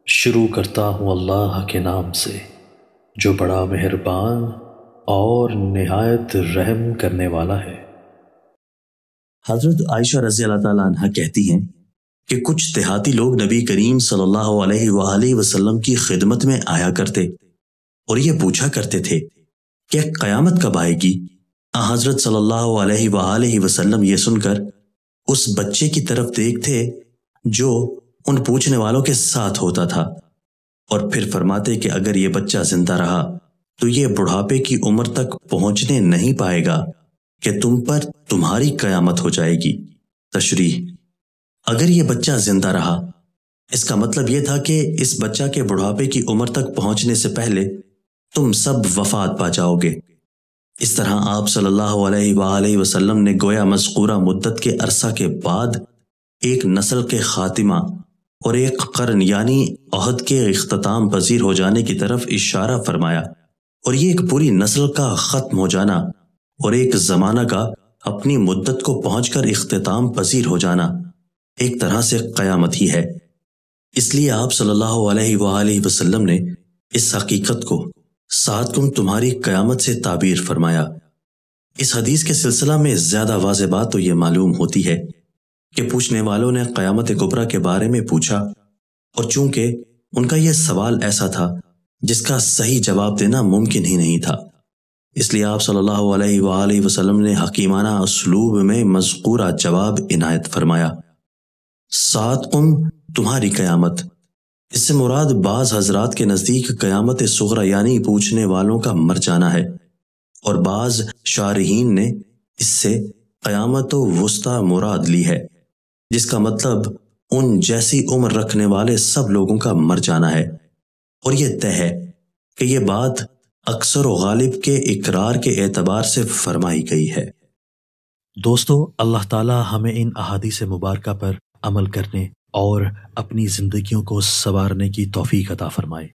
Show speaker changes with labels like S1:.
S1: شروع کرتا ہوں اللہ کے نام سے جو بڑا مہربان اور نہایت رحم کرنے والا ہے۔
S2: حضرت عائشہ رضی اللہ تعالیٰ عنہ کہتی ہیں کہ کچھ دیہاتی لوگ نبی کریم صلی اللہ علیہ وآلہ وسلم کی خدمت میں آیا کرتے اور یہ پوچھا کرتے تھے کہ قیامت کب آئے گی۔ حضرت صلی اللہ علیہ وآلہ وسلم یہ سن کر اس بچے کی طرف دیکھتے جو ان پوچھنے والوں کے ساتھ ہوتا تھا، اور پھر فرماتے کہ اگر یہ بچہ زندہ رہا تو یہ بڑھاپے کی عمر تک پہنچنے نہیں پائے گا کہ تم پر تمہاری قیامت ہو جائے گی۔ تشریح: اگر یہ بچہ زندہ رہا، اس کا مطلب یہ تھا کہ اس بچہ کے بڑھاپے کی عمر تک پہنچنے سے پہلے تم سب وفات پا جاؤ گے۔ اس طرح آپ صلی اللہ علیہ وآلہ وسلم نے گویا مذکورہ مدت کے عرصہ کے بعد ایک نسل کے خاتمہ اور ایک قرن یعنی عہد کے اختتام پذیر ہو جانے کی طرف اشارہ فرمایا، اور یہ ایک پوری نسل کا ختم ہو جانا اور ایک زمانہ کا اپنی مدت کو پہنچ کر اختتام پذیر ہو جانا ایک طرح سے قیامت ہی ہے۔ اس لیے آپ صلی اللہ علیہ وآلہ وسلم نے اس حقیقت کو ساتھ تمہاری قیامت سے تعبیر فرمایا۔ اس حدیث کے سلسلہ میں زیادہ واضح بات تو یہ معلوم ہوتی ہے کہ پوچھنے والوں نے قیامت کبریٰ کے بارے میں پوچھا، اور چونکہ ان کا یہ سوال ایسا تھا جس کا صحیح جواب دینا ممکن ہی نہیں تھا، اس لیے آپ صلی اللہ علیہ وآلہ وسلم نے حکیمانہ اسلوب میں مذکورہ جواب عنایت فرمایا۔ ساتھ تمہاری قیامت، اس سے مراد بعض حضرات کے نزدیک قیامت صغریٰ یعنی پوچھنے والوں کا مر جانا ہے، اور بعض شارحین نے اس سے قیامت وسطیٰ مراد لی ہے، جس کا مطلب ان جیسی عمر رکھنے والے سب لوگوں کا مر جانا ہے، اور یہ طے ہے کہ یہ بات اکثر و غالب کے اقرار کے اعتبار سے فرمائی گئی ہے۔
S1: دوستو، اللہ تعالی ہمیں ان احادیث مبارکہ پر عمل کرنے اور اپنی زندگیوں کو سنوارنے کی توفیق عطا فرمائے۔